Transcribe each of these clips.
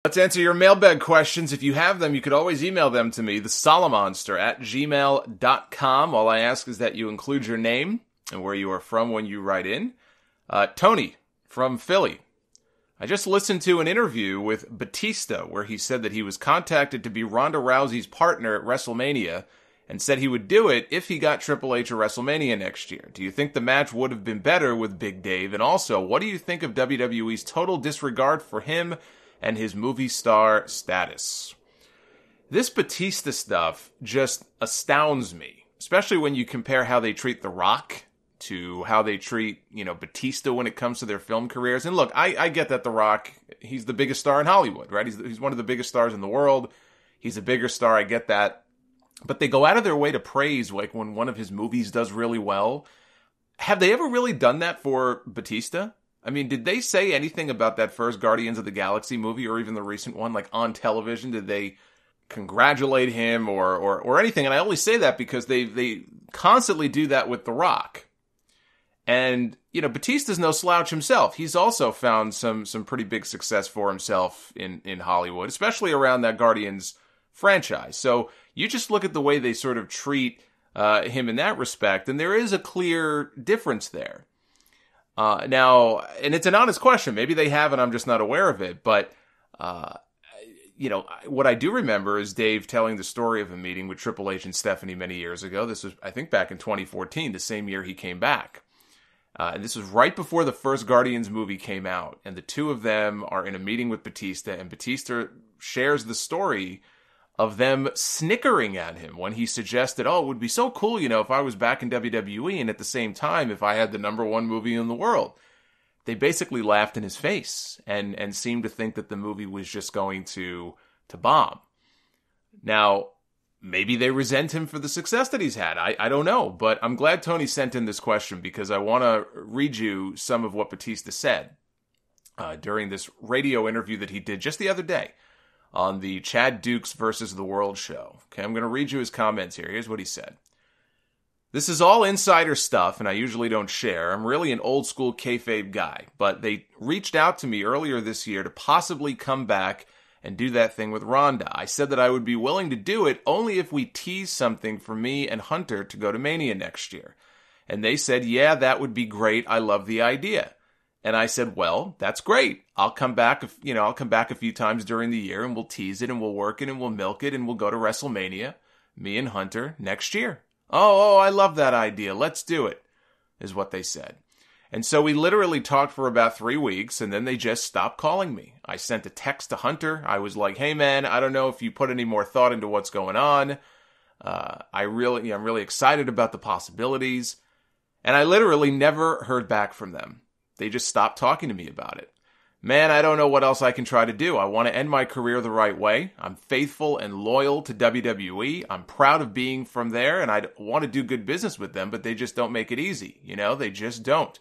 Let's answer your mailbag questions. If you have them, you could always email them to me, the Solomonster at gmail.com. All I ask is that you include your name and where you are from when you write in. Tony from Philly. I just listened to an interview with Batista where he said that he was contacted to be Ronda Rousey's partner at WrestleMania and said he would do it if he got Triple H at WrestleMania next year. Do you think the match would have been better with Big Dave? And also, what do you think of WWE's total disregard for him and his movie star status? This Batista stuff just astounds me, especially when you compare how they treat The Rock to how they treat, Batista when it comes to their film careers. And look, I get that The Rock, he's the biggest star in Hollywood, right? He's one of the biggest stars in the world. He's a bigger star, I get that. But they go out of their way to praise, like, when one of his movies does really well. Have they ever really done that for Batista? I mean, did they say anything about that first Guardians of the Galaxy movie or even the recent one, like on television? Did they congratulate him or anything? And I only say that because they constantly do that with The Rock. And, Batista's no slouch himself. He's also found some pretty big success for himself in Hollywood, especially around that Guardians franchise. So you just look at the way they sort of treat him in that respect, and there is a clear difference there. Now, and it's an honest question. Maybe they have, and I'm just not aware of it. But, what I do remember is Dave telling the story of a meeting with Triple H and Stephanie many years ago. This was, I think, back in 2014, the same year he came back. And this was right before the first Guardians movie came out. And the two of them are in a meeting with Batista, and Batista shares the story of them snickering at him when he suggested, it would be so cool, if I was back in WWE and at the same time, if I had the number one movie in the world. They basically laughed in his face and seemed to think that the movie was just going to bomb. Now, maybe they resent him for the success that he's had. I don't know, but I'm glad Tony sent in this question because I want to read you some of what Batista said during this radio interview that he did just the other day on the Chad Dukes versus the World show. Okay, I'm going to read you his comments here. Here's what he said. This is all insider stuff, and I usually don't share. I'm really an old-school kayfabe guy, but they reached out to me earlier this year to possibly come back and do that thing with Ronda. I said that I would be willing to do it only if we tease something for me and Hunter to go to Mania next year. And they said, yeah, that would be great. I love the idea. And I said, well, that's great. I'll come back, a few times during the year and we'll tease it and we'll work it and we'll milk it and we'll go to WrestleMania, me and Hunter, next year. Oh, I love that idea. Let's do it, is what they said. And so we literally talked for about 3 weeks and then they just stopped calling me. I sent a text to Hunter. I was like, hey man, I don't know if you put any more thought into what's going on. I'm really excited about the possibilities. And I literally never heard back from them. They just stopped talking to me about it. Man, I don't know what else I can try to do. I want to end my career the right way. I'm faithful and loyal to WWE. I'm proud of being from there, and I want to do good business with them, but they just don't make it easy. They just don't.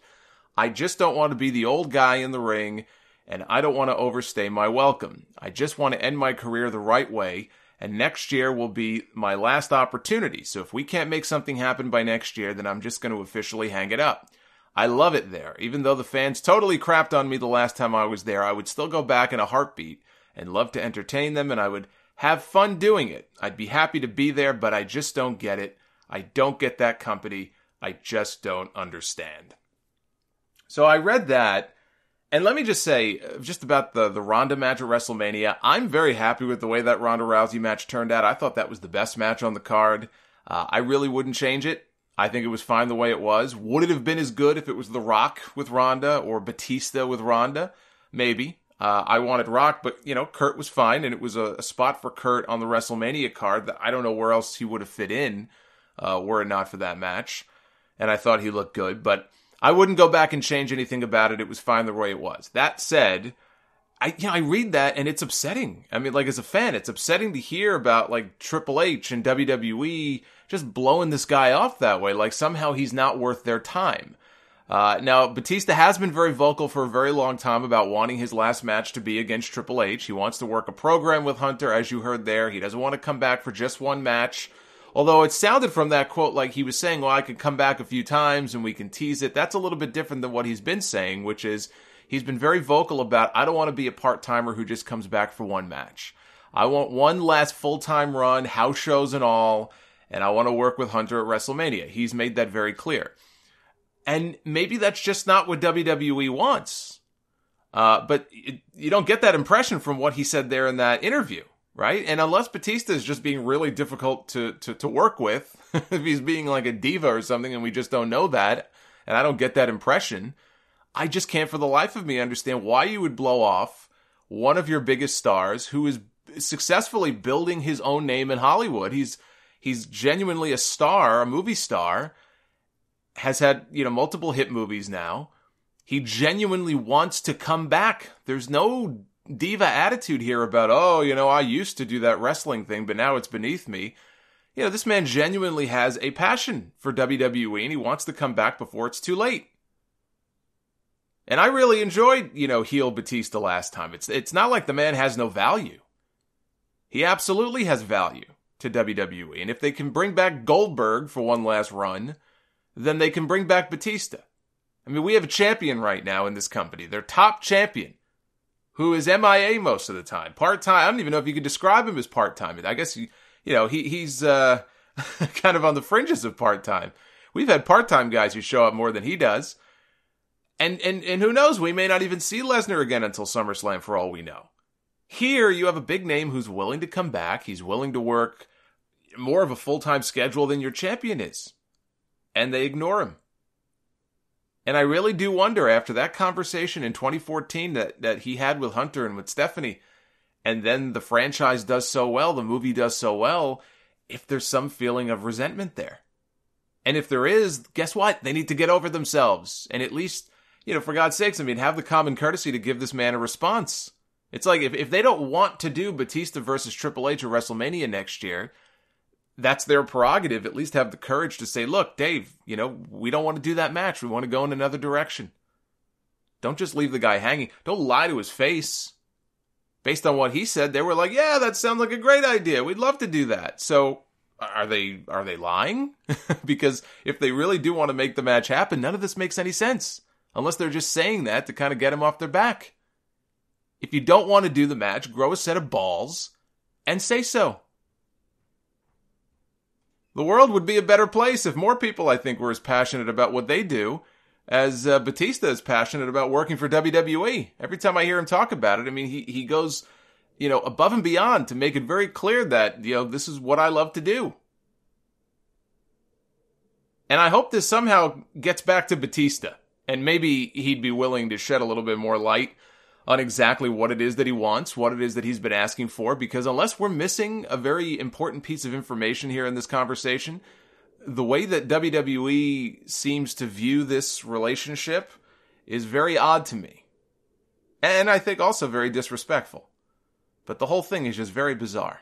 I just don't want to be the old guy in the ring, and I don't want to overstay my welcome. I just want to end my career the right way, and next year will be my last opportunity. So if we can't make something happen by next year, then I'm just going to officially hang it up. I love it there. Even though the fans totally crapped on me the last time I was there, I would still go back in a heartbeat and love to entertain them, and I would have fun doing it. I'd be happy to be there, but I just don't get it. I don't get that company. I just don't understand. So I read that, and let me just say, just about the Ronda match at WrestleMania, I'm very happy with the way that Ronda Rousey match turned out. I thought that was the best match on the card. I really wouldn't change it. I think it was fine the way it was. Would it have been as good if it was The Rock with Ronda or Batista with Ronda? Maybe. I wanted Rock, but, Kurt was fine, and it was a spot for Kurt on the WrestleMania card that I don't know where else he would have fit in were it not for that match. And I thought he looked good, but I wouldn't go back and change anything about it. It was fine the way it was. That said, I read that and it's upsetting. I mean, as a fan, it's upsetting to hear about Triple H and WWE just blowing this guy off that way. Somehow he's not worth their time. Now, Batista has been very vocal for a very long time about wanting his last match to be against Triple H. He wants to work a program with Hunter, as you heard there. He doesn't want to come back for just one match. Although it sounded from that quote like he was saying, well, I could come back a few times and we can tease it. That's a little bit different than what he's been saying, which is, he's been very vocal about, I don't want to be a part-timer who just comes back for one match. I want one last full-time run, house shows and all, and I want to work with Hunter at WrestleMania. He's made that very clear. And maybe that's just not what WWE wants. But you don't get that impression from what he said there in that interview, right? And unless Batista is just being really difficult to work with, if he's being like a diva or something and we just don't know that, and I don't get that impression, I just can't for the life of me understand why you would blow off one of your biggest stars who is successfully building his own name in Hollywood. He's genuinely a star, a movie star, has had, multiple hit movies now. He genuinely wants to come back. There's no diva attitude here about, I used to do that wrestling thing, but now it's beneath me. This man genuinely has a passion for WWE, and he wants to come back before it's too late. And I really enjoyed, heel Batista last time. It's not like the man has no value. He absolutely has value to WWE. And if they can bring back Goldberg for one last run, then they can bring back Batista. I mean, we have a champion right now in this company, their top champion, who is MIA most of the time, part-time. I don't even know if you could describe him as part-time. I guess, he's kind of on the fringes of part-time. We've had part-time guys who show up more than he does. And who knows, we may not even see Lesnar again until SummerSlam for all we know. Here, you have a big name who's willing to come back. He's willing to work more of a full-time schedule than your champion is. And they ignore him. And I really do wonder, after that conversation in 2014 that he had with Hunter and with Stephanie, and then the franchise does so well, the movie does so well, if there's some feeling of resentment there. And if there is, guess what? They need to get over themselves. And at least, for God's sakes, have the common courtesy to give this man a response. It's like, if they don't want to do Batista versus Triple H at WrestleMania next year, that's their prerogative. At least have the courage to say, look, Dave, we don't want to do that match. We want to go in another direction. Don't just leave the guy hanging. Don't lie to his face. Based on what he said, they were like, yeah, that sounds like a great idea. We'd love to do that. So are they lying? Because if they really do want to make the match happen, none of this makes any sense. Unless they're just saying that to kind of get him off their back. If you don't want to do the match, grow a set of balls and say so. The world would be a better place if more people, I think, were as passionate about what they do as Batista is passionate about working for WWE. Every time I hear him talk about it, he goes, above and beyond to make it very clear that, this is what I love to do. And I hope this somehow gets back to Batista. And maybe he'd be willing to shed a little bit more light on exactly what it is that he wants, what it is that he's been asking for, because unless we're missing a very important piece of information here in this conversation, the way that WWE seems to view this relationship is very odd to me. And I think also very disrespectful. But the whole thing is just very bizarre.